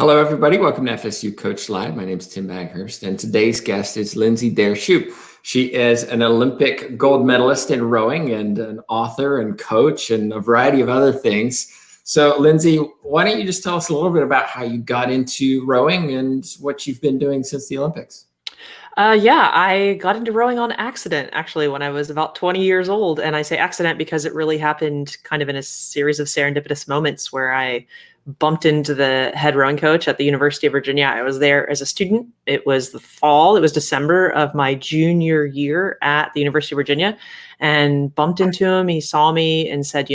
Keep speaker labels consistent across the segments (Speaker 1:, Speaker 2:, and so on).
Speaker 1: Hello, everybody. Welcome to FSU Coach Live. My name is Tim Baghurst, and today's guest is Lindsay Shoop. She is an Olympic gold medalist in rowing and an author and coach and a variety of other things. So, Lindsay, why don't you just tell us a little bit about how you got into rowing and what you've been doing since the Olympics?
Speaker 2: I got into rowing on accident, actually, when I was about 20 years old. And I say accident because it really happened kind of in a series of serendipitous moments where I bumped into the head rowing coach at the University of Virginia. I was there as a student. It was the fall. It was December of my junior year at the University of Virginia, and bumped into him. He saw me and said,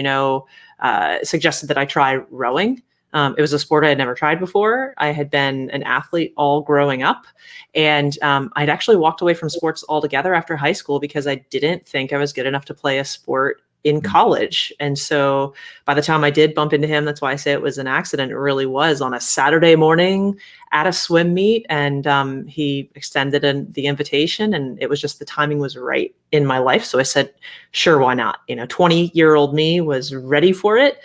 Speaker 2: suggested that I try rowing. It was a sport I had never tried before. I had been an athlete all growing up, and I'd actually walked away from sports altogether after high school because I didn't think I was good enough to play a sport in college. And so by the time I did bump into him, that's why I say it was an accident. It really was on a Saturday morning at a swim meet, and he extended the invitation, and it was just the timing was right in my life. So I said, sure, why not? 20-year-old me was ready for it.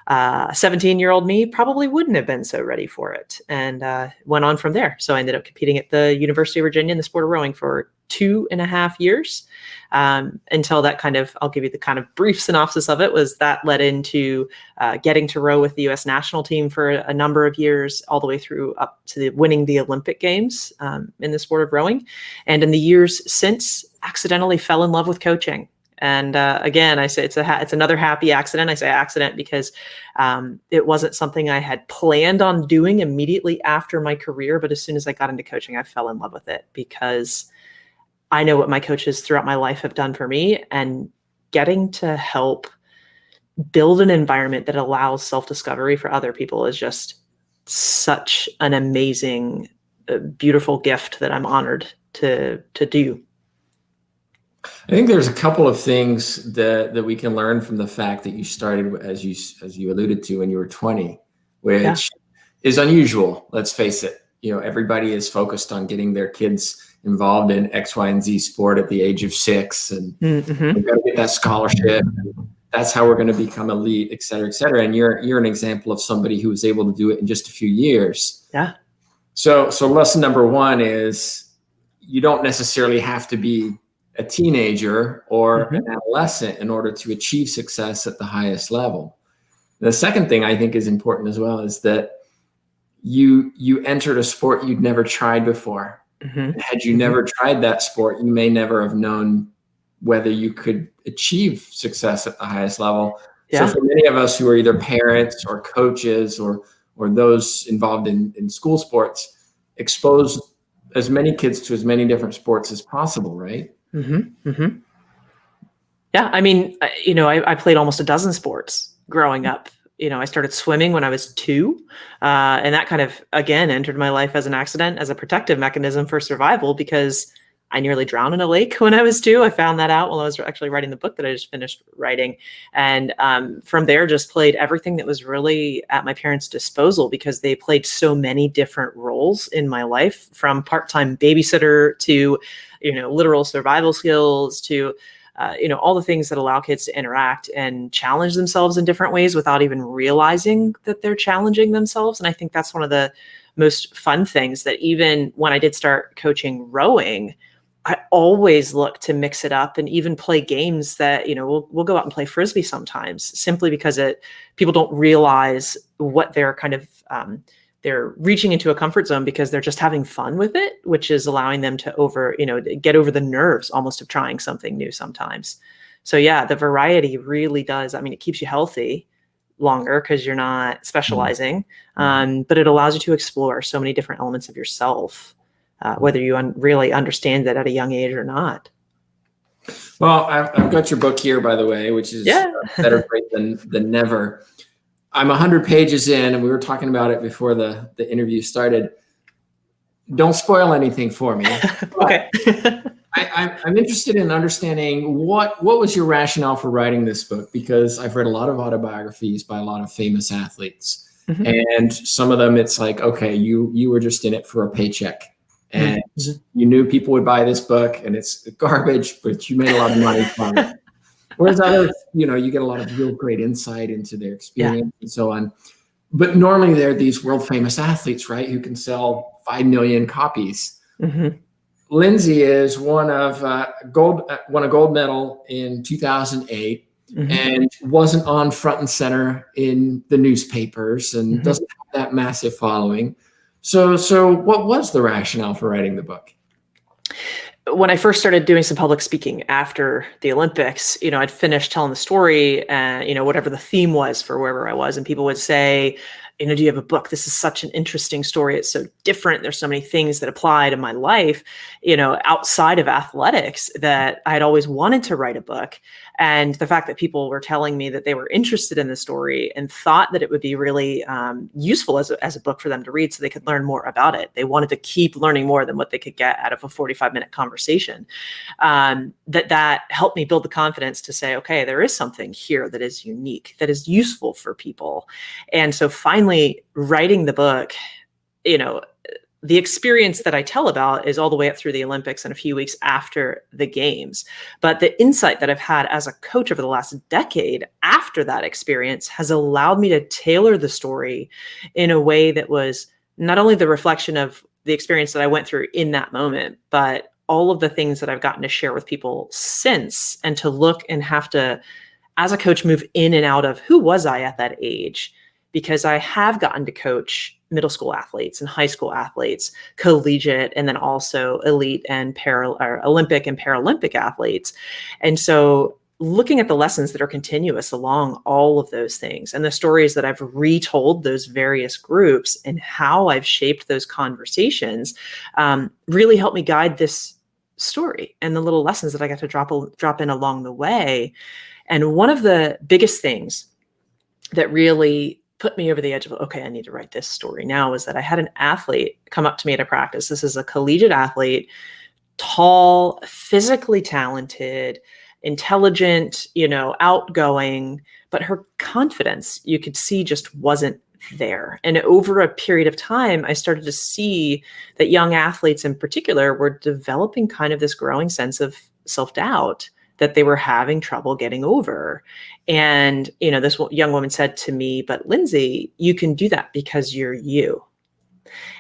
Speaker 2: 17-year-old me probably wouldn't have been so ready for it, and went on from there. So I ended up competing at the University of Virginia in the sport of rowing for 2.5 years, until that I'll give you the kind of brief synopsis of it, was that led into getting to row with the U.S. national team for a number of years, all the way through up to winning the Olympic Games in the sport of rowing. And in the years since, accidentally fell in love with coaching. And again, I say it's another happy accident. I say accident because it wasn't something I had planned on doing immediately after my career. But as soon as I got into coaching, I fell in love with it because I know what my coaches throughout my life have done for me, and getting to help build an environment that allows self-discovery for other people is just such an amazing, beautiful gift that I'm honored to do.
Speaker 1: I think there's a couple of things that we can learn from the fact that you started, as you alluded to, when you were 20, which is unusual. Let's face it. Everybody is focused on getting their kids involved in X, Y, and Z sport at the age of 6, and we've got to get that scholarship. And that's how we're going to become elite, et cetera, et cetera. And you're an example of somebody who was able to do it in just a few years.
Speaker 2: Yeah.
Speaker 1: So lesson number one is you don't necessarily have to be a teenager or an adolescent in order to achieve success at the highest level. The second thing I think is important as well is that you entered a sport you'd never tried before. Had you never tried that sport, you may never have known whether you could achieve success at the highest level.
Speaker 2: Yeah.
Speaker 1: So for many of us who are either parents or coaches or those involved in school sports, expose as many kids to as many different sports as possible, right?
Speaker 2: Yeah. I mean, I played almost a dozen sports growing up. I started swimming when I was 2, and that kind of, again, entered my life as an accident, as a protective mechanism for survival, because I nearly drowned in a lake when I was 2. I found that out while I was actually writing the book that I just finished writing. And from there, just played everything that was really at my parents' disposal, because they played so many different roles in my life, from part-time babysitter to, literal survival skills to all the things that allow kids to interact and challenge themselves in different ways without even realizing that they're challenging themselves. And I think that's one of the most fun things, that even when I did start coaching rowing, I always look to mix it up and even play games that, we'll go out and play Frisbee sometimes, simply because people don't realize what they're kind of, they're reaching into a comfort zone because they're just having fun with it, which is allowing them to get over the nerves almost of trying something new sometimes. So yeah, the variety really does. I mean, it keeps you healthy longer because you're not specializing, but it allows you to explore so many different elements of yourself, whether you really understand that at a young age or not.
Speaker 1: Well, I've got your book here, by the way, which is better great than never. I'm 100 pages in, and we were talking about it before the interview started. Don't spoil anything for me.
Speaker 2: Okay.
Speaker 1: I'm interested in understanding what was your rationale for writing this book, because I've read a lot of autobiographies by a lot of famous athletes, and some of them it's like, okay, you were just in it for a paycheck, and you knew people would buy this book, and it's garbage, but you made a lot of money from it. Whereas others, you get a lot of real great insight into their experience and so on. But normally they're these world famous athletes, right? Who can sell 5 million copies.
Speaker 2: Mm-hmm.
Speaker 1: Lindsay is won a gold medal in 2008
Speaker 2: Mm-hmm.
Speaker 1: and wasn't on front and center in the newspapers and
Speaker 2: Mm-hmm.
Speaker 1: doesn't have that massive following. So what was the rationale for writing the book?
Speaker 2: When I first started doing some public speaking after the Olympics, I'd finished telling the story and, whatever the theme was for wherever I was. And people would say, do you have a book? This is such an interesting story. It's so different. There's so many things that apply to my life, outside of athletics, that I had always wanted to write a book. And the fact that people were telling me that they were interested in the story and thought that it would be really useful as a book for them to read so they could learn more about it. They wanted to keep learning more than what they could get out of a 45-minute conversation. That helped me build the confidence to say, okay, there is something here that is unique, that is useful for people. And so finally writing the book, the experience that I tell about is all the way up through the Olympics and a few weeks after the games. But the insight that I've had as a coach over the last decade after that experience has allowed me to tailor the story in a way that was not only the reflection of the experience that I went through in that moment, but all of the things that I've gotten to share with people since, and to look and have to, as a coach, move in and out of who was I at that age? Because I have gotten to coach middle school athletes and high school athletes, collegiate, and then also elite and Olympic and Paralympic athletes. And so looking at the lessons that are continuous along all of those things and the stories that I've retold those various groups and how I've shaped those conversations really helped me guide this story and the little lessons that I got to drop in along the way. And one of the biggest things that really put me over the edge of, okay, I need to write this story now, is that I had an athlete come up to me at a practice. This is a collegiate athlete, tall, physically talented, intelligent, outgoing, but her confidence, you could see, just wasn't there. And over a period of time, I started to see that young athletes in particular were developing kind of this growing sense of self-doubt that they were having trouble getting over. And, this young woman said to me, but Lindsay, you can do that because you're you.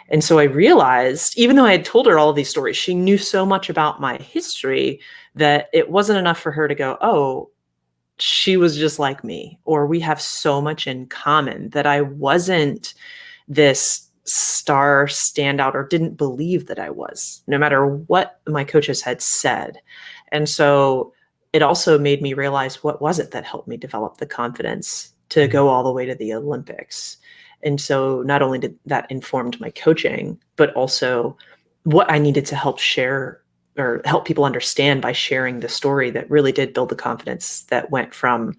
Speaker 2: And so I realized, even though I had told her all of these stories, she knew so much about my history that it wasn't enough for her to go, oh, she was just like me, or we have so much in common, that I wasn't this star standout or didn't believe that I was, no matter what my coaches had said. And so it also made me realize, what was it that helped me develop the confidence to go all the way to the Olympics? And so not only did that informed my coaching, but also what I needed to help share or help people understand by sharing the story that really did build the confidence that went from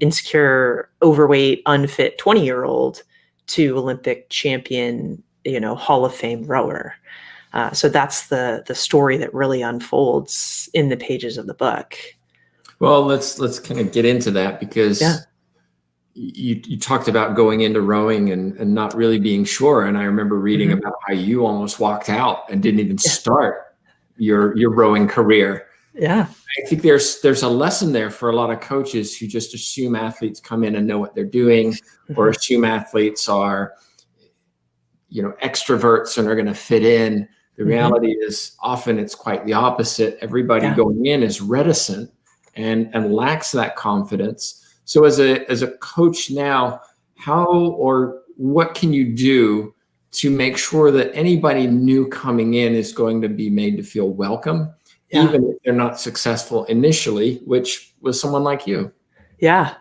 Speaker 2: insecure, overweight, unfit 20-year-old to Olympic champion, Hall of Fame rower. So that's the story that really unfolds in the pages of the book.
Speaker 1: Well, let's kind of get into that, because you talked about going into rowing and not really being sure. And I remember reading about how you almost walked out and didn't even start your rowing career.
Speaker 2: Yeah.
Speaker 1: I think there's a lesson there for a lot of coaches who just assume athletes come in and know what they're doing, or assume athletes are, extroverts and are going to fit in. The reality is often it's quite the opposite. Everybody going in is reticent and lacks that confidence. So as a coach now, how or what can you do to make sure that anybody new coming in is going to be made to feel welcome, even if they're not successful initially, which was someone like you?
Speaker 2: Yeah.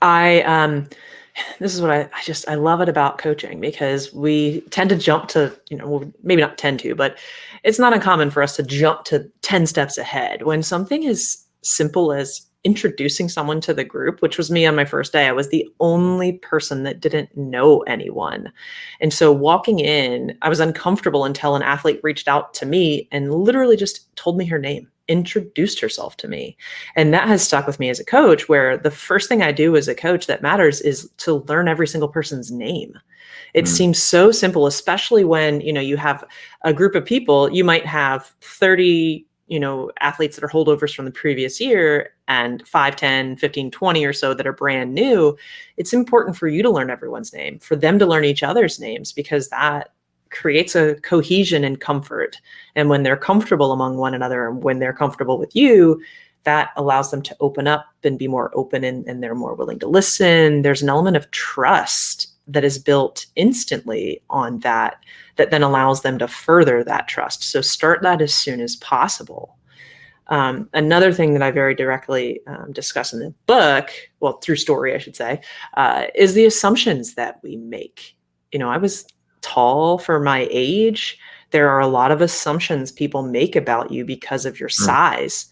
Speaker 2: This is what I love it about coaching, because we tend to jump to, maybe not tend to, but it's not uncommon for us to jump to 10 steps ahead when something as simple as introducing someone to the group, which was me on my first day. I was the only person that didn't know anyone. And so walking in, I was uncomfortable until an athlete reached out to me and literally just told me her name, introduced herself to me. And that has stuck with me as a coach, where the first thing I do as a coach that matters is to learn every single person's name. It seems so simple, especially when, you have a group of people. You might have 30 athletes that are holdovers from the previous year and 5, 10, 15, 20 or so that are brand new, it's important for you to learn everyone's name, for them to learn each other's names, because that creates a cohesion and comfort. And when they're comfortable among one another and when they're comfortable with you, that allows them to open up and be more open, and they're more willing to listen. There's an element of trust that is built instantly on that then allows them to further that trust. So start that as soon as possible. Another thing that I very directly discuss in the book, well, through story, I should say, is the assumptions that we make. I was tall for my age. There are a lot of assumptions people make about you because of your size.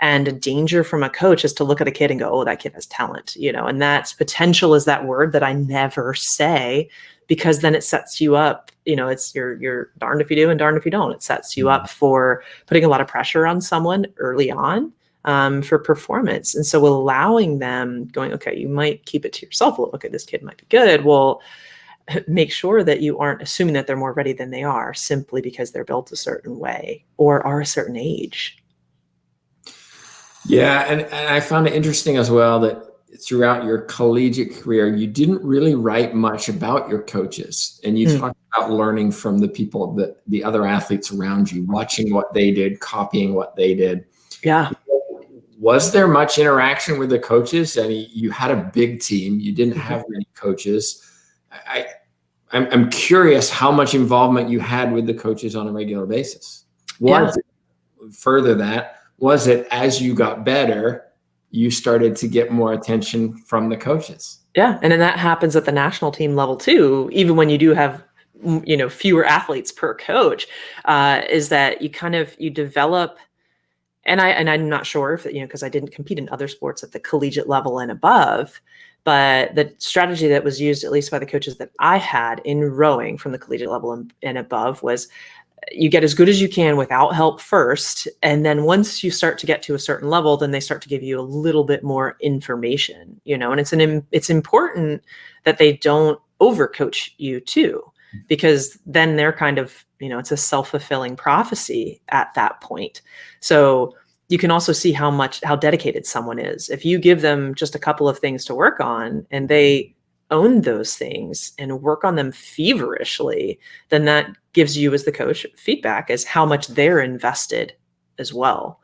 Speaker 2: And a danger from a coach is to look at a kid and go, oh, that kid has talent, and that's potential is that word that I never say, because then it sets you up, it's you're darned if you do and darned if you don't. It sets you up for putting a lot of pressure on someone early on for performance. And so allowing them going, okay, you might keep it to yourself. Well, okay, this kid might be good. Well, make sure that you aren't assuming that they're more ready than they are simply because they're built a certain way or are a certain age.
Speaker 1: Yeah, and I found it interesting as well that throughout your collegiate career, you didn't really write much about your coaches, and you talked about learning from the people, the other athletes around you, watching what they did, copying what they did.
Speaker 2: Yeah.
Speaker 1: Was there much interaction with the coaches? I mean, you had a big team. You didn't have many coaches. I'm curious how much involvement you had with the coaches on a regular basis. Further that, was it as you got better, you started to get more attention from the coaches?
Speaker 2: Yeah. And then that happens at the national team level too, even when you do have, fewer athletes per coach, is that you develop, and I'm not sure if, because I didn't compete in other sports at the collegiate level and above, but the strategy that was used, at least by the coaches that I had in rowing from the collegiate level and above, was you get as good as you can without help first. And then once you start to get to a certain level, then they start to give you a little bit more information, and it's important that they don't overcoach you too, because then they're kind of, it's a self-fulfilling prophecy at that point. So you can also see how dedicated someone is. If you give them just a couple of things to work on and they own those things and work on them feverishly, then that gives you as the coach feedback as how much they're invested as well.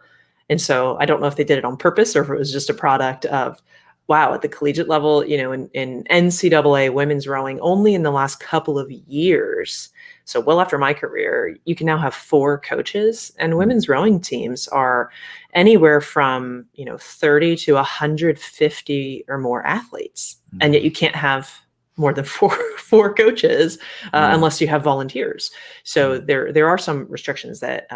Speaker 2: And so I don't know if they did it on purpose or if it was just a product of, wow, at the collegiate level, in NCAA women's rowing, only in the last couple of years, so well after my career, you can now have 4 coaches, and women's rowing teams are anywhere from 30 to 150 or more athletes, and yet you can't have more than four coaches unless you have volunteers. So there are some restrictions that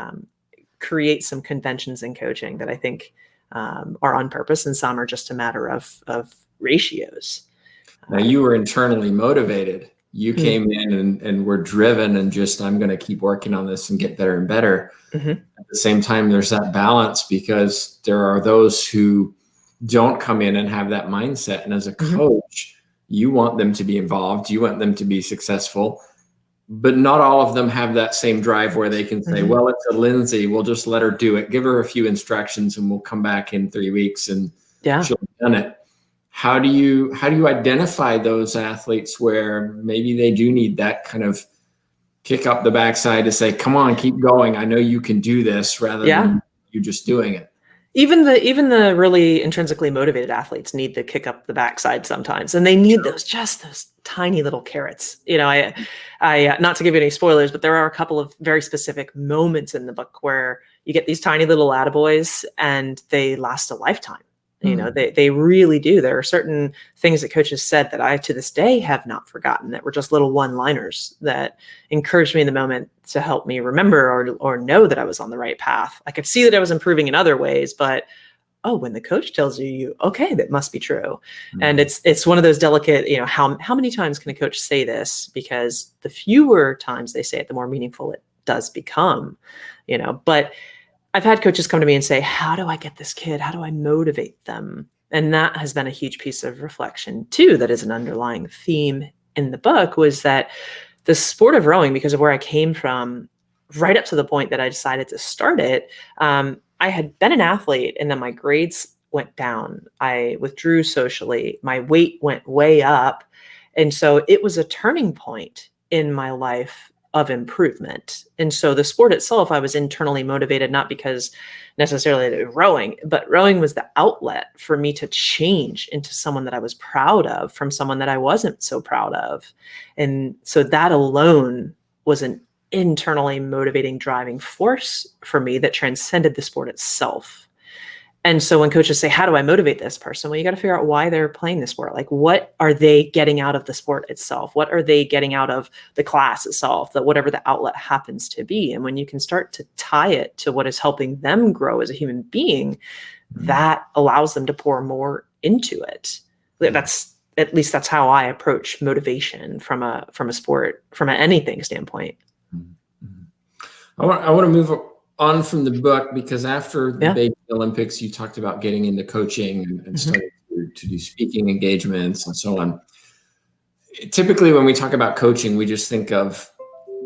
Speaker 2: create some conventions in coaching that I think are on purpose, and some are just a matter of ratios.
Speaker 1: Now, you were internally motivated. You came in and were driven and just, I'm going to keep working on this and get better and better. At the same time, there's that balance, because there are those who don't come in and have that mindset. And as a coach, you want them to be involved. You want them to be successful. But not all of them have that same drive where they can say, well, it's a Lindsay. We'll just let her do it. Give her a few instructions and we'll come back in 3 weeks and she'll have done it. How do you identify those athletes where maybe they do need that kind of kick up the backside to say, come on, keep going. I know you can do this, rather than you just doing it?
Speaker 2: Even the really intrinsically motivated athletes need the kick up the backside sometimes, and they need those tiny little carrots. I not to give you any spoilers, but there are a couple of very specific moments in the book where you get these tiny little attaboys, and they last a lifetime. They really do. There are certain things that coaches said that I, to this day, have not forgotten, that were just little one-liners that encouraged me in the moment to help me remember or know that I was on the right path. I could see that I was improving in other ways, but when the coach tells you, okay, that must be true. And it's one of those delicate, how many times can a coach say this? Because the fewer times they say it, the more meaningful it does become, but I've had coaches come to me and say, how do I get this kid? How do I motivate them? And that has been a huge piece of reflection too, that is an underlying theme in the book, was that the sport of rowing, because of where I came from, right up to the point that I decided to start it, I had been an athlete and then my grades went down. I withdrew socially. My weight went way up. And so it was a turning point in my life of improvement. And so the sport itself, I was internally motivated, not because necessarily of rowing, but rowing was the outlet for me to change into someone that I was proud of from someone that I wasn't so proud of. And so that alone was an internally motivating driving force for me that transcended the sport itself. And so when coaches say, how do I motivate this person? Well, you got to figure out why they're playing the sport. Like, what are they getting out of the sport itself? What are they getting out of the class itself, that whatever the outlet happens to be? And when you can start to tie it to what is helping them grow as a human being, that allows them to pour more into it. At least that's how I approach motivation from a sport, from an anything standpoint.
Speaker 1: I want to move on from the book, because after the Beijing Olympics, you talked about getting into coaching and starting to do speaking engagements and so on. Typically, when we talk about coaching, we just think of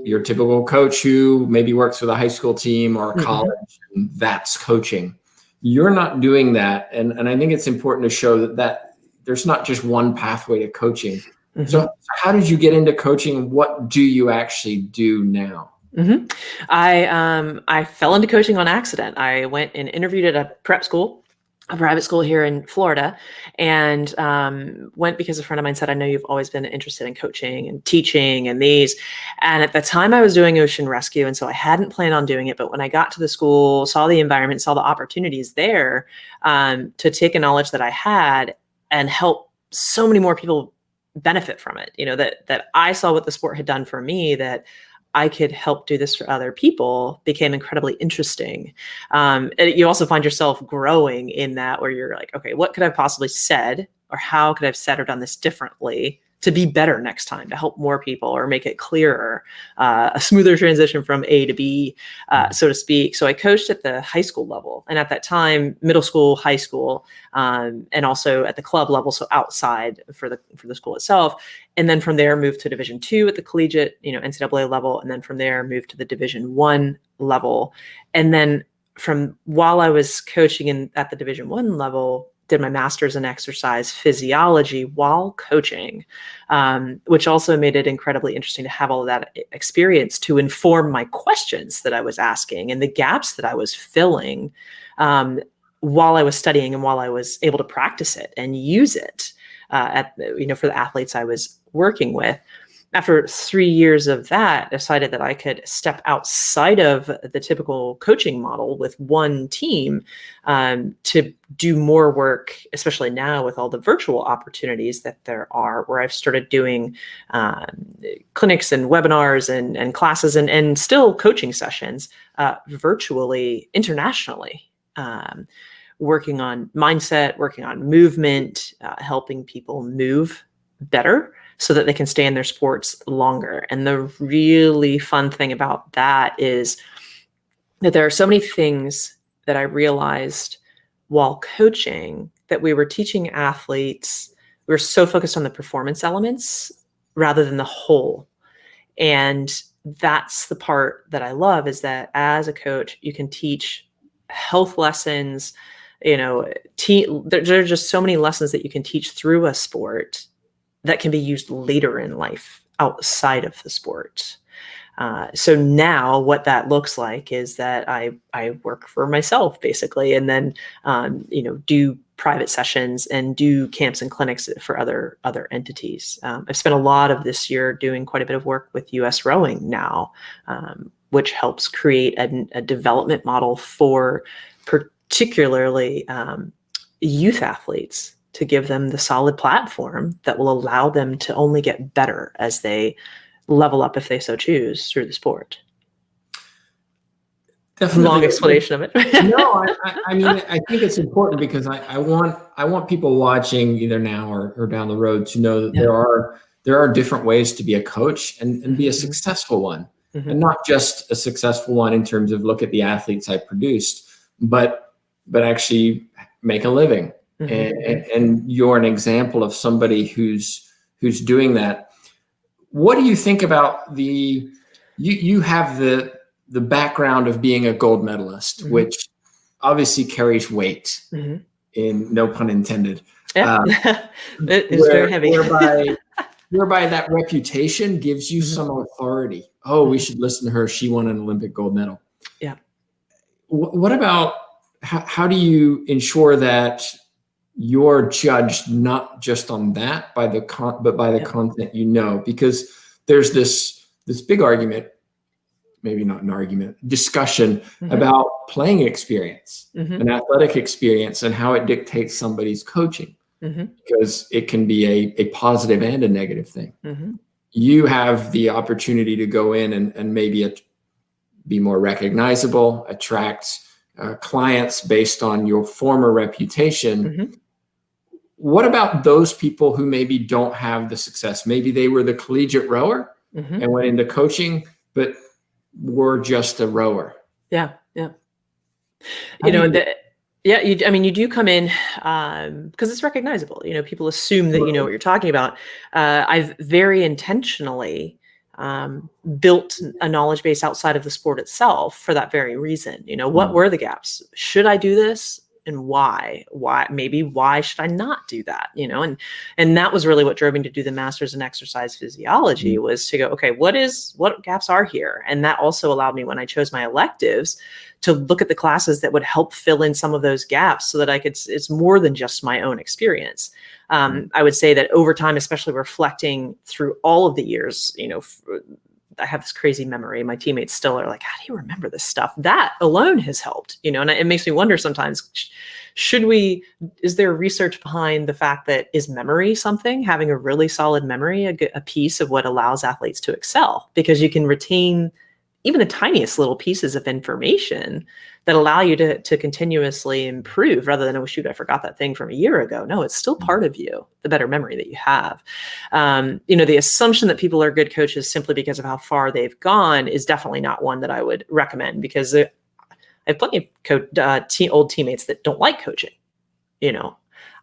Speaker 1: your typical coach who maybe works with a high school team or a college, and that's coaching. You're not doing that. And I think it's important to show that there's not just one pathway to coaching. So how did you get into coaching? What do you actually do now?
Speaker 2: I fell into coaching on accident. I went and interviewed at a private school here in Florida, and went because a friend of mine said, I know you've always been interested in coaching and teaching and these. And at the time I was doing ocean rescue. And so I hadn't planned on doing it. But when I got to the school, saw the environment, saw the opportunities there, to take a knowledge that I had and help so many more people benefit from it, that I saw what the sport had done for me, that I could help do this for other people, became incredibly interesting. And you also find yourself growing in that, where you're like, okay, what could I have possibly said, or how could I have said or done this differently to be better next time, to help more people or make it clearer, a smoother transition from A to B, so to speak. So I coached at the high school level, and at that time, middle school, high school, and also at the club level, so outside for the school itself. And then from there, moved to Division II at the collegiate, NCAA level, and then from there, moved to the Division I level. And then from while I was coaching at the Division I level, did my master's in exercise physiology while coaching, which also made it incredibly interesting to have all of that experience to inform my questions that I was asking and the gaps that I was filling while I was studying and while I was able to practice it and use it for the athletes I was working with. After 3 years of that, decided that I could step outside of the typical coaching model with one team to do more work, especially now with all the virtual opportunities that there are, where I've started doing clinics and webinars and classes and still coaching sessions virtually, internationally, working on mindset, working on movement, helping people move better so that they can stay in their sports longer. And the really fun thing about that is that there are so many things that I realized while coaching that we were teaching athletes. We were so focused on the performance elements rather than the whole. And that's the part that I love, is that as a coach, you can teach health lessons, there are just so many lessons that you can teach through a sport that can be used later in life outside of the sport. So now what that looks like is that I work for myself basically, and then, do private sessions and do camps and clinics for other entities. I've spent a lot of this year doing quite a bit of work with US Rowing now, which helps create a development model for particularly youth athletes, to give them the solid platform that will allow them to only get better as they level up, if they so choose, through the sport. Definitely. Long explanation of it.
Speaker 1: No, I mean, I think it's important because I want people watching either now or down the road to know that there are different ways to be a coach and be a successful one, and not just a successful one in terms of look at the athletes I produced, but actually make a living. And you're an example of somebody who's doing that. What do you think about you have the the background of being a gold medalist, which obviously carries weight, in no pun intended.
Speaker 2: Yeah. It is very heavy.
Speaker 1: whereby that reputation gives you some authority. Oh, we should listen to her. She won an Olympic gold medal.
Speaker 2: Yeah.
Speaker 1: What about, how do you ensure that you're judged not just on that but by the content, because there's this big argument, maybe not an argument, discussion about playing experience and athletic experience and how it dictates somebody's coaching, because it can be a positive and a negative thing. You have the opportunity to go in and maybe be more recognizable, attract clients based on your former reputation. What about those people who maybe don't have the success? Maybe they were the collegiate rower and went into coaching, but were just a rower.
Speaker 2: Yeah. You do come in because it's recognizable. People assume that you know what you're talking about. I've very intentionally built a knowledge base outside of the sport itself for that very reason. What were the gaps? Should I do this? And why should I not do that? And that was really what drove me to do the master's in exercise physiology, was to go, okay, what gaps are here? And that also allowed me, when I chose my electives, to look at the classes that would help fill in some of those gaps so that it's more than just my own experience. I would say that over time, especially reflecting through all of the years, I have this crazy memory. My teammates still are like, how do you remember this stuff? That alone has helped, and it makes me wonder sometimes, is there research behind the fact that, is memory something, having a really solid memory, a piece of what allows athletes to excel? Because you can retain even the tiniest little pieces of information that allow you to continuously improve, rather than, oh, shoot, I forgot that thing from a year ago. No, it's still part of you, the better memory that you have. The assumption that people are good coaches simply because of how far they've gone is definitely not one that I would recommend, because I have plenty of old teammates that don't like coaching.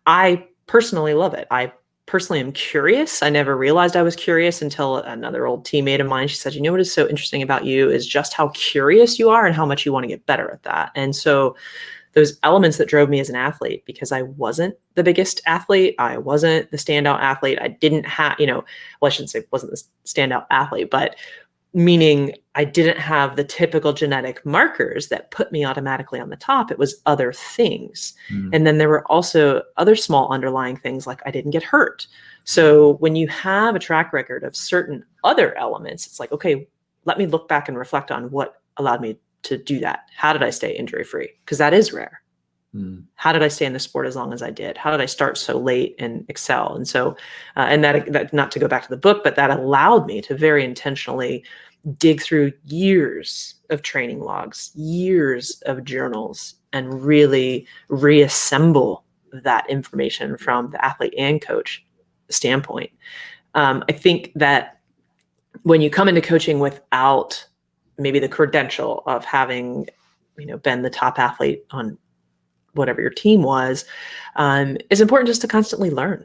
Speaker 2: I personally love it. I personally am curious. I never realized I was curious until another old teammate of mine, she said, what is so interesting about you is just how curious you are and how much you want to get better at that. And so those elements that drove me as an athlete, because I wasn't the biggest athlete, I wasn't the standout athlete, I didn't have, I shouldn't say wasn't the standout athlete, but meaning I didn't have the typical genetic markers that put me automatically on the top. It was other things. And then there were also other small underlying things, like I didn't get hurt. So when you have a track record of certain other elements, it's like, okay, let me look back and reflect on what allowed me to do that. How did I stay injury free? Because that is rare. How did I stay in the sport as long as I did? How did I start so late and excel? And so, and that, not to go back to the book, but that allowed me to very intentionally dig through years of training logs, years of journals, and really reassemble that information from the athlete and coach standpoint. I think that when you come into coaching without maybe the credential of having, been the top athlete on whatever your team was, it's important just to constantly learn,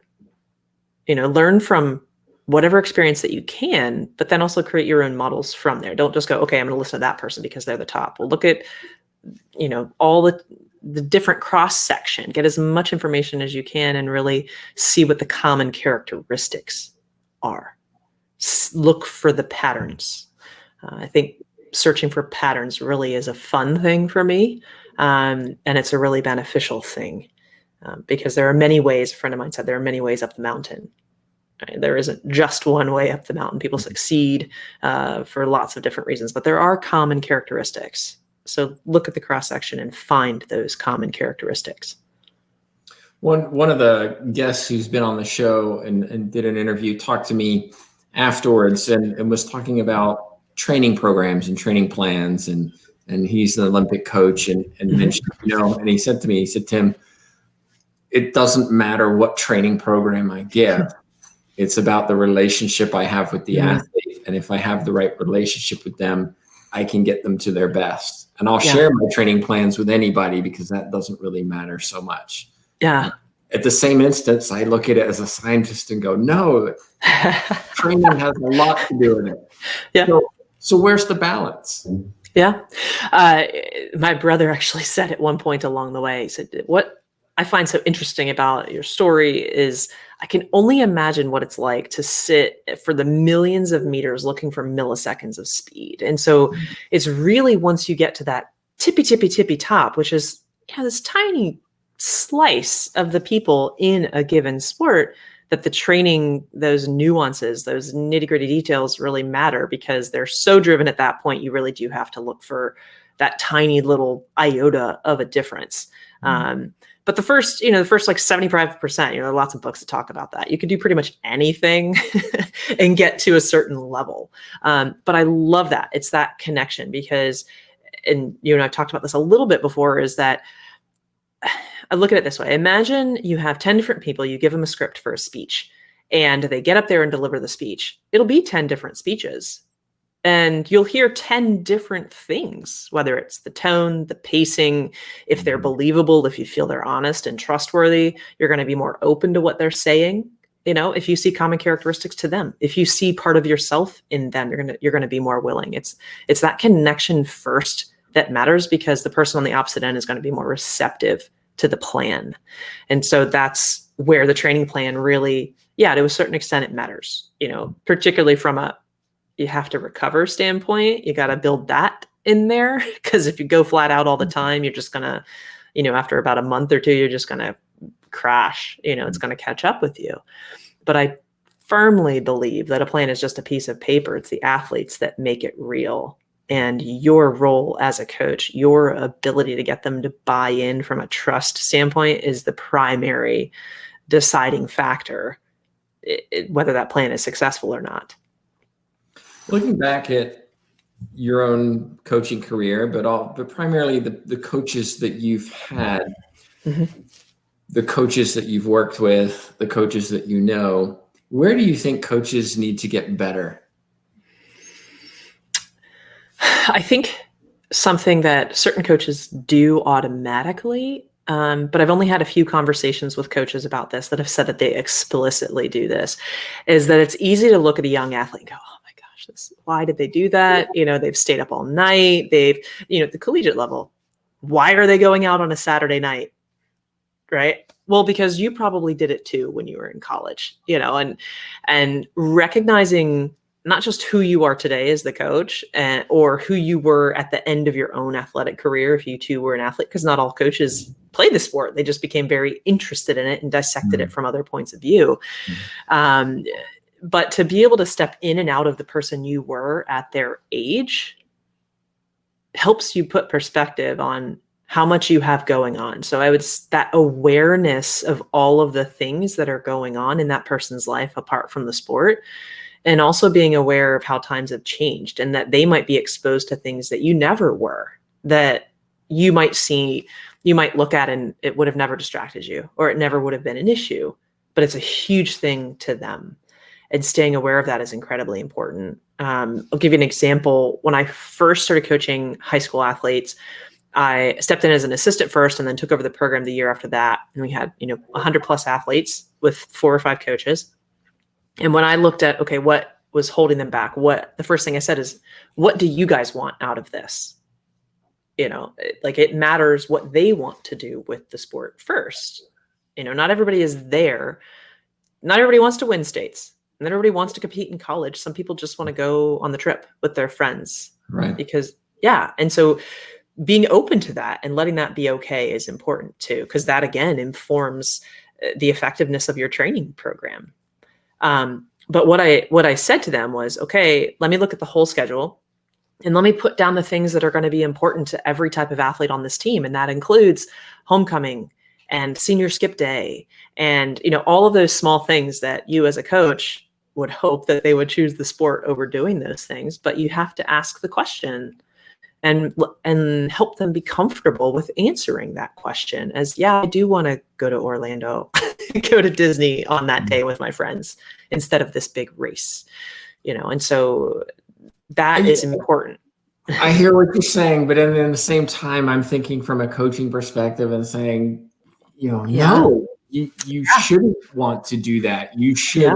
Speaker 2: learn from whatever experience that you can, but then also create your own models from there. Don't just go, okay, I'm going to listen to that person because they're the top. Well, look at, all the different cross section, get as much information as you can and really see what the common characteristics are. Look for the patterns. I think searching for patterns really is a fun thing for me. And it's a really beneficial thing because there are many ways, a friend of mine said, there are many ways up the mountain. Right? There isn't just one way up the mountain. People succeed for lots of different reasons, but there are common characteristics. So look at the cross section and find those common characteristics.
Speaker 1: One of the guests who's been on the show and did an interview talked to me afterwards and was talking about training programs and training plans, and he's an Olympic coach and mentioned, and he said to me, he said, Tim, it doesn't matter what training program I give. It's about the relationship I have with the athlete. And if I have the right relationship with them, I can get them to their best. And I'll share my training plans with anybody because that doesn't really matter so much.
Speaker 2: Yeah.
Speaker 1: At the same instance, I look at it as a scientist and go, no, training has a lot to do with it.
Speaker 2: Yeah.
Speaker 1: So where's the balance?
Speaker 2: Yeah. My brother actually said at one point along the way, he said, what I find so interesting about your story is I can only imagine what it's like to sit for the millions of meters looking for milliseconds of speed. And so it's really once you get to that tippy top, which is this tiny slice of the people in a given sport, that the training, those nuances, those nitty gritty details really matter, because they're so driven at that point. You really do have to look for that tiny little iota of a difference. But the first like 75%, there are lots of books that talk about that. You can do pretty much anything and get to a certain level. But I love that. It's that connection, because, and you and I've talked about this a little bit before, is that I look at it this way. Imagine you have 10 different people, you give them a script for a speech, and they get up there and deliver the speech. It'll be 10 different speeches. And you'll hear 10 different things, whether it's the tone, the pacing, if they're believable, if you feel they're honest and trustworthy, you're going to be more open to what they're saying. If you see common characteristics to them, if you see part of yourself in them, you're going to be more willing. It's that connection first that matters, because the person on the opposite end is going to be more receptive to the plan. And so that's where the training plan really, to a certain extent, it matters, particularly from you have to recover standpoint. You got to build that in there, because if you go flat out all the time, you're just going to, after about a month or two, you're just going to crash, it's going to catch up with you. But I firmly believe that a plan is just a piece of paper. It's the athletes that make it real. And your role as a coach, your ability to get them to buy in from a trust standpoint, is the primary deciding factor, whether that plan is successful or not.
Speaker 1: Looking back at your own coaching career, but primarily the coaches that you've had, the coaches that you've worked with, the coaches that where do you think coaches need to get better?
Speaker 2: I think something that certain coaches do automatically, but I've only had a few conversations with coaches about this that have said that they explicitly do this, is that it's easy to look at a young athlete and go, oh my gosh, why did they do that? They've stayed up all night. They've, at the collegiate level, why are they going out on a Saturday night? Right? Well, because you probably did it too when you were in college, and recognizing not just who you are today as the coach, or who you were at the end of your own athletic career, if you too were an athlete, because not all coaches play the sport. They just became very interested in it and dissected it from other points of view. But to be able to step in and out of the person you were at their age helps you put perspective on how much you have going on. So that awareness of all of the things that are going on in that person's life apart from the sport, and also being aware of how times have changed, and that they might be exposed to things that you never were, that you might look at and it would have never distracted you, or it never would have been an issue, but it's a huge thing to them. And staying aware of that is incredibly important. I'll give you an example. When I first started coaching high school athletes, I stepped in as an assistant first and then took over the program the year after that. And we had, 100 plus athletes with 4 or 5 coaches. And when I looked at, okay, what was holding them back, the first thing I said is, what do you guys want out of this? It matters what they want to do with the sport first. Not everybody is there. Not everybody wants to win states. Not everybody wants to compete in college. Some people just want to go on the trip with their friends.
Speaker 1: Right.
Speaker 2: And so being open to that and letting that be okay is important too, because that again informs the effectiveness of your training program. But what I said to them was, okay, let me look at the whole schedule and let me put down the things that are going to be important to every type of athlete on this team. And that includes homecoming and senior skip day and, all of those small things that you as a coach would hope that they would choose the sport over doing those things. But you have to ask the question and help them be comfortable with answering that question as, I do want to go to Orlando, go to Disney on that day with my friends instead of this big race, and so that is important.
Speaker 1: I hear what you're saying, but then at the same time, I'm thinking from a coaching perspective and saying, no, you shouldn't want to do that. You should,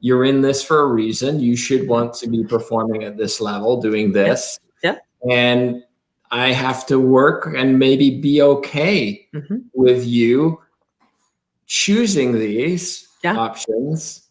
Speaker 1: you're in this for a reason. You should want to be performing at this level, doing this.
Speaker 2: Yeah.
Speaker 1: And I have to work and maybe be okay with you choosing these options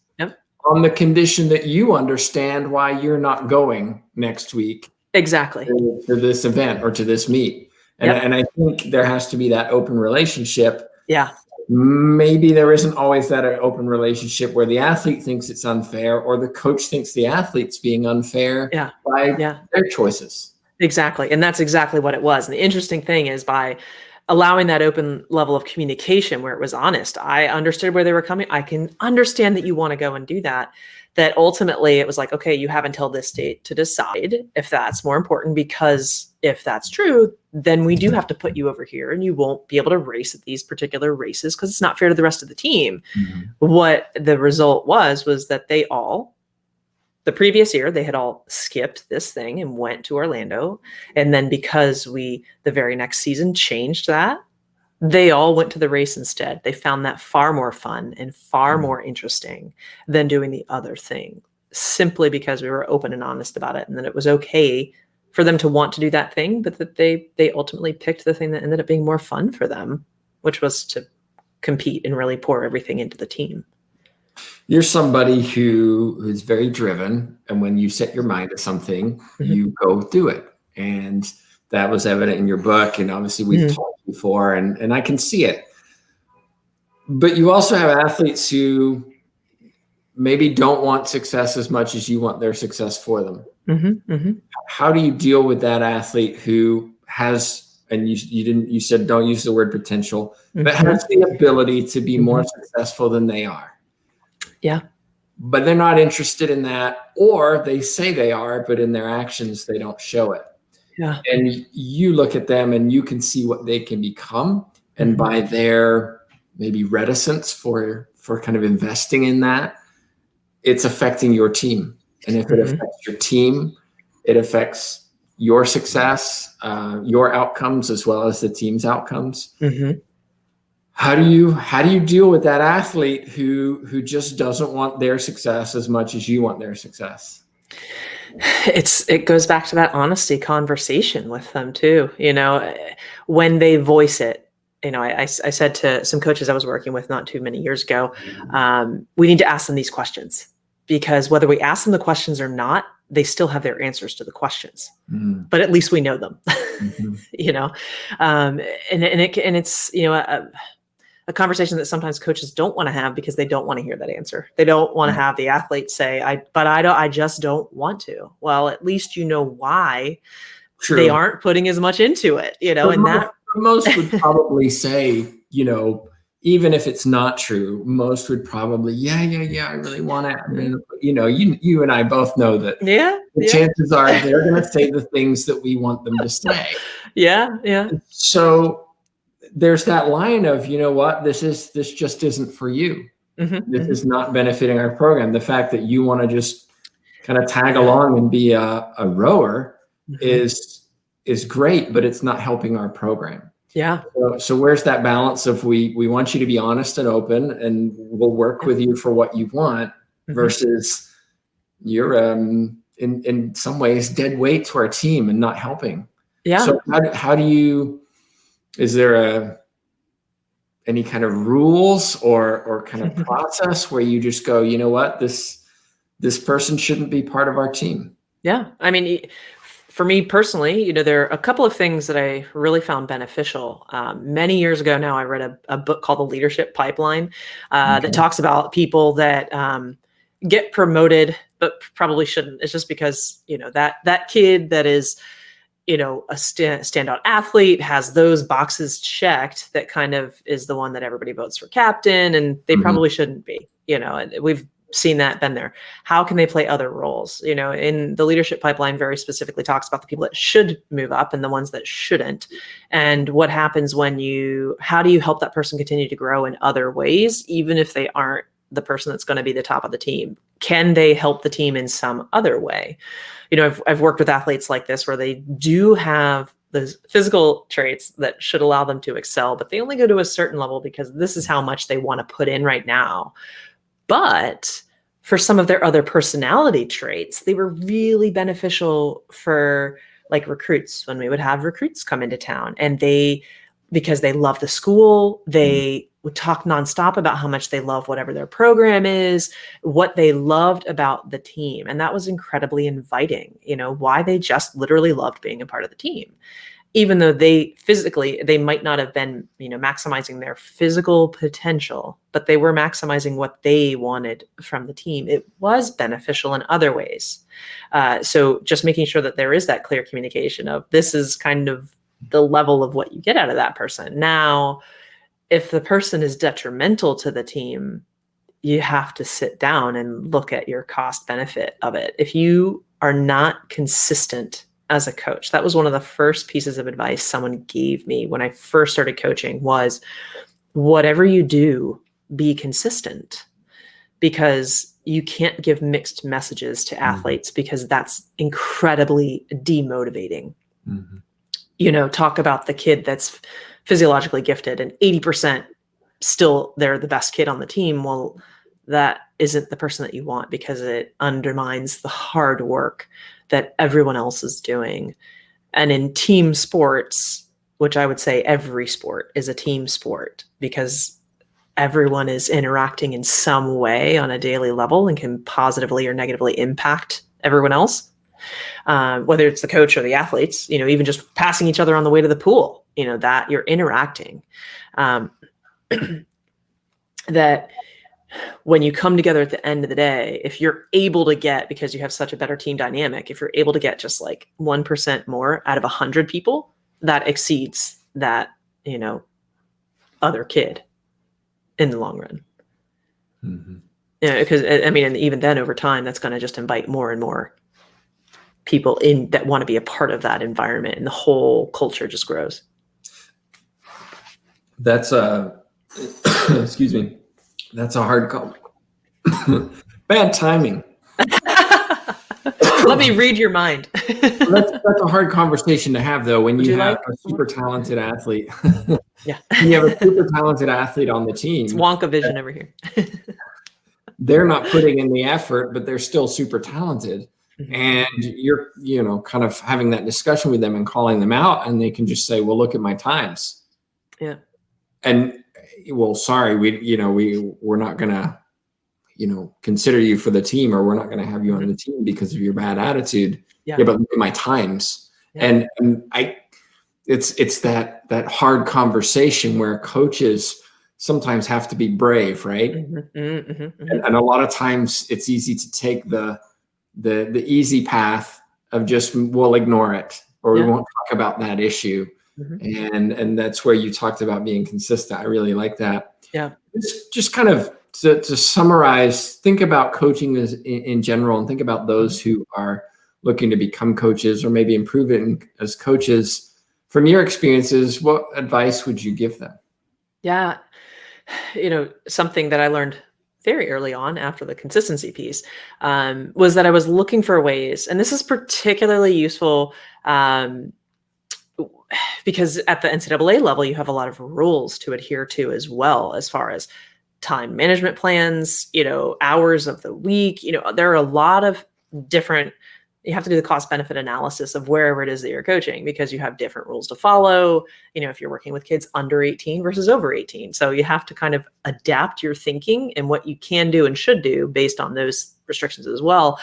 Speaker 1: on the condition that you understand why you're not going next week.
Speaker 2: Exactly.
Speaker 1: To this event or to this meet. And I think there has to be that open relationship.
Speaker 2: Yeah.
Speaker 1: Maybe there isn't always that open relationship where the athlete thinks it's unfair or the coach thinks the athlete's being unfair by their choices.
Speaker 2: Exactly. And that's exactly what it was. And the interesting thing is, by allowing that open level of communication where it was honest, I understood where they were coming. I can understand that you want to go and do that. That ultimately it was like, okay, you have until this date to decide if that's more important, because if that's true, then we do have to put you over here and you won't be able to race at these particular races because it's not fair to the rest of the team. What the result was that they all, the previous year, they had all skipped this thing and went to Orlando. And then because the very next season changed that, they all went to the race instead. They found that far more fun and far more interesting than doing the other thing, simply because we were open and honest about it. And then it was okay for them to want to do that thing, but that they ultimately picked the thing that ended up being more fun for them, which was to compete and really pour everything into the team.
Speaker 1: You're somebody who's very driven. And when you set your mind to something, you go do it. And that was evident in your book. And obviously we've talked before and I can see it. But you also have athletes who maybe don't want success as much as you want their success for them. How do you deal with that athlete who has, and you said don't use the word potential, but has the ability to be more successful than they are?
Speaker 2: Yeah.
Speaker 1: But they're not interested in that, or they say they are, but in their actions, they don't show it.
Speaker 2: Yeah.
Speaker 1: And you look at them and you can see what they can become. And by their maybe reticence for kind of investing in that, it's affecting your team. And if it affects your team, it affects your success, your outcomes, as well as the team's outcomes. How do you deal with that athlete who just doesn't want their success as much as you want their success?
Speaker 2: It goes back to that honesty conversation with them too. When they voice it, I said to some coaches I was working with not too many years ago, we need to ask them these questions, because whether we ask them the questions or not, they still have their answers to the questions, but at least we know them. And it's, a conversation that sometimes coaches don't want to have because they don't want to hear that answer. They don't want to have the athlete say, I just don't want to. Well, at least you know why they aren't putting as much into it,
Speaker 1: most would probably say, even if it's not true, most would probably, I really want to, you and I both know that the chances are they're going to say the things that we want them to say.
Speaker 2: Yeah.
Speaker 1: So there's that line of, this just isn't for you. This is not benefiting our program. The fact that you want to just kind of tag along and be a rower is great, but it's not helping our program.
Speaker 2: Yeah.
Speaker 1: So where's that balance of we want you to be honest and open and we'll work with you for what you want versus you're in some ways dead weight to our team and not helping.
Speaker 2: Yeah.
Speaker 1: So how do you, is there any kind of rules or kind of process where you just go, this person shouldn't be part of our team?
Speaker 2: Yeah. I mean, for me personally, there are a couple of things that I really found beneficial. Many years ago now, I read a book called The Leadership Pipeline that talks about people that get promoted, but probably shouldn't. It's just because, that kid that is, a standout athlete has those boxes checked, that kind of is the one that everybody votes for captain, and they probably shouldn't be, and we've seen that, been there. How can they play other roles? In the Leadership Pipeline very specifically talks about the people that should move up and the ones that shouldn't. And what happens how do you help that person continue to grow in other ways, even if they aren't the person that's going to be the top of the team? Can they help the team in some other way? I've worked with athletes like this where they do have the physical traits that should allow them to excel, but they only go to a certain level because this is how much they want to put in right now. But for some of their other personality traits, they were really beneficial for like recruits, when we would have recruits come into town, and because they love the school, they would talk nonstop about how much they love whatever their program is, what they loved about the team. And that was incredibly inviting, why they just literally loved being a part of the team. Even though they might not have been, maximizing their physical potential, but they were maximizing what they wanted from the team. It was beneficial in other ways. So just making sure that there is that clear communication of, this is kind of the level of what you get out of that person. Now, if the person is detrimental to the team, you have to sit down and look at your cost benefit of it. If you are not consistent as a coach, that was one of the first pieces of advice someone gave me when I first started coaching, was whatever you do, be consistent, because you can't give mixed messages to athletes, because that's incredibly demotivating. Talk about the kid that's physiologically gifted and 80% still they're the best kid on the team. Well, that isn't the person that you want, because it undermines the hard work that everyone else is doing. And in team sports, which I would say every sport is a team sport, because everyone is interacting in some way on a daily level and can positively or negatively impact everyone else. Whether it's the coach or the athletes, even just passing each other on the way to the pool, that you're interacting. That when you come together at the end of the day, if you're able to get, because you have such a better team dynamic, if you're able to get just like 1% more out of 100 people, that exceeds that, other kid in the long run. Because and even then over time, that's going to just invite more and more people in that want to be a part of that environment, and the whole culture just grows.
Speaker 1: That's excuse me. That's a hard call. Bad timing.
Speaker 2: Let me read your mind.
Speaker 1: That's a hard conversation to have, though, when you have a super talented athlete.
Speaker 2: Yeah.
Speaker 1: You have a super talented athlete on the team.
Speaker 2: It's Wonka vision over here.
Speaker 1: They're not putting in the effort, but they're still super talented. And you're, kind of having that discussion with them and calling them out, and they can just say, well, look at my times. Yeah. And well, sorry, we're not going to, consider you for the team, or we're not going to have you on the team because of your bad attitude. Yeah, but look at my times. Yeah. And it's that hard conversation where coaches sometimes have to be brave, right? And a lot of times it's easy to take the easy path of just, we'll ignore it, or we won't talk about that issue. And that's where you talked about being consistent. I really like that. Yeah. It's just kind of to summarize, think about coaching in general, and think about those who are looking to become coaches or maybe improve it as coaches. From your experiences, what advice would you give them? Yeah. Something that I learned very early on after the consistency piece was that I was looking for ways, and this is particularly useful because at the NCAA level, you have a lot of rules to adhere to as well, as far as time management plans, hours of the week. There are a lot of different, you have to do the cost benefit analysis of wherever it is that you're coaching, because you have different rules to follow, if you're working with kids under 18 versus over 18. So you have to kind of adapt your thinking and what you can do and should do based on those restrictions as well.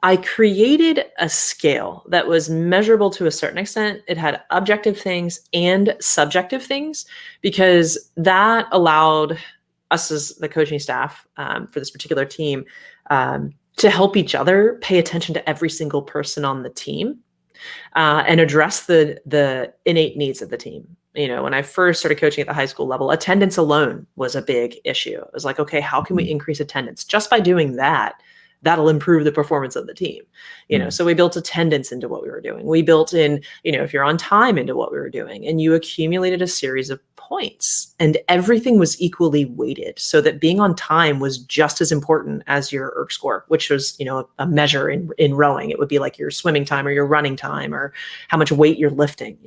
Speaker 1: I created a scale that was measurable to a certain extent. It had objective things and subjective things, because that allowed us as the coaching staff for this particular team to help each other pay attention to every single person on the team and address the innate needs of the team. When I first started coaching at the high school level, attendance alone was a big issue. It was like, okay, how can we increase attendance? Just by doing that, that'll improve the performance of the team. So we built attendance into what we were doing. We built in, if you're on time, into what we were doing, and you accumulated a series of points, and everything was equally weighted, so that being on time was just as important as your ERG score, which was, a measure in rowing. It would be like your swimming time or your running time or how much weight you're lifting,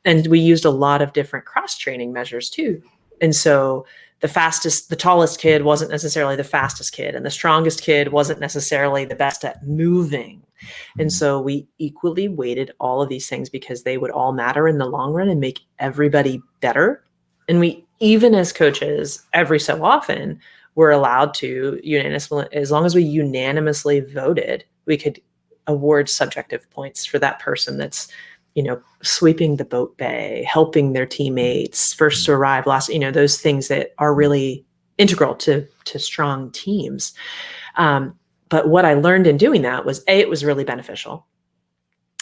Speaker 1: and we used a lot of different cross-training measures too. And so the tallest kid wasn't necessarily the fastest kid, and the strongest kid wasn't necessarily the best at moving.
Speaker 2: And so we equally weighted all of these things because they would all matter in the long run and make everybody better. And we, even as coaches, every so often, were allowed to unanimously, as long as we unanimously voted, we could award subjective points for that person that's, sweeping the boat bay, helping their teammates, first to arrive, last, those things that are really integral to strong teams. But what I learned in doing that was, it was really beneficial.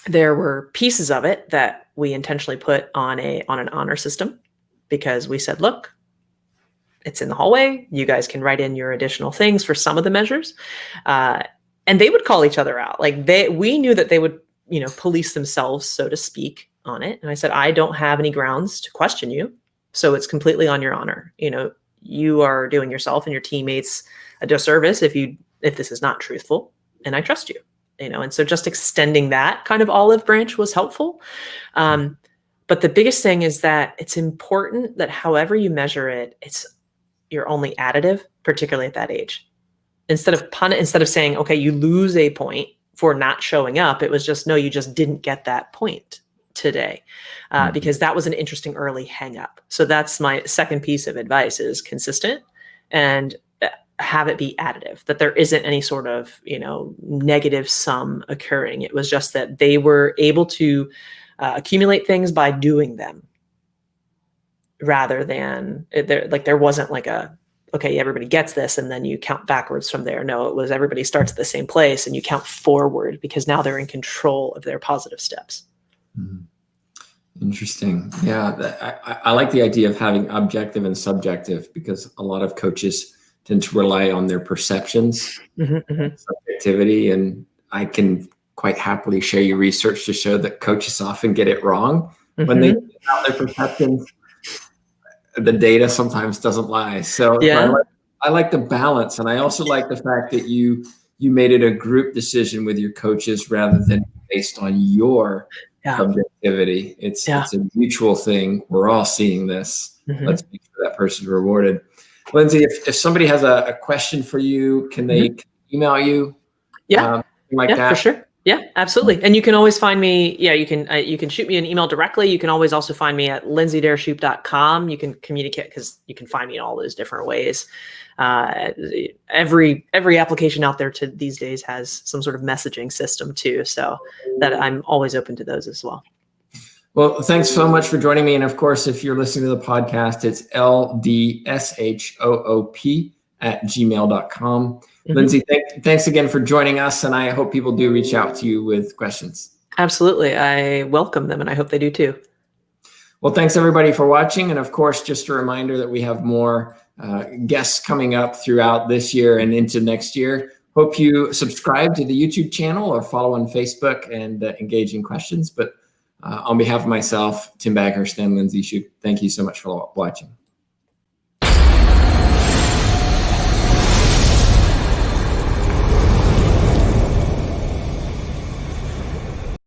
Speaker 2: There were pieces of it that we intentionally put on an honor system, because we said, look, it's in the hallway. You guys can write in your additional things for some of the measures. And they would call each other out. We knew that they would, police themselves, so to speak, on it. And I said, I don't have any grounds to question you. So it's completely on your honor. You are doing yourself and your teammates a disservice if this is not truthful, and I trust you, and so just extending that kind of olive branch was helpful. But the biggest thing is that it's important that however you measure it, you're only additive, particularly at that age. Instead of saying, okay, you lose a point for not showing up, it was just, no, you just didn't get that point today, because that was an interesting early hang up. So that's my second piece of advice, is consistent and have it be additive, that there isn't any sort of, negative sum occurring. It was just that they were able to accumulate things by doing them, rather than there wasn't like okay, everybody gets this and then you count backwards from there. No, it was everybody starts at the same place and you count forward, because now they're in control of their positive steps.
Speaker 1: Interesting. Yeah. I like the idea of having objective and subjective, because a lot of coaches tend to rely on their perceptions, subjectivity. And I can quite happily share you research to show that coaches often get it wrong when they think about their perceptions. The data sometimes doesn't lie. So I like the balance. And I also like the fact that you made it a group decision with your coaches rather than based on your subjectivity. It's a mutual thing. We're all seeing this. Let's make sure that person's rewarded. Lindsay, if somebody has a question for you, can they email you?
Speaker 2: That? For sure. Yeah, absolutely. And you can always find me. Yeah, you can shoot me an email directly. You can always also find me at lindsay-shoop.com. You can communicate, because you can find me in all those different ways. Every application out there these days has some sort of messaging system too. So that I'm always open to those as well.
Speaker 1: Well, thanks so much for joining me. And of course, if you're listening to the podcast, it's ldshoop@gmail.com. Lindsay, thanks again for joining us. And I hope people do reach out to you with questions.
Speaker 2: Absolutely. I welcome them, and I hope they do too.
Speaker 1: Well, thanks everybody for watching. And of course, just a reminder that we have more guests coming up throughout this year and into next year. Hope you subscribe to the YouTube channel or follow on Facebook and engage in questions. But on behalf of myself, Tim Baghurst, and Lindsay Shoop, thank you so much for watching.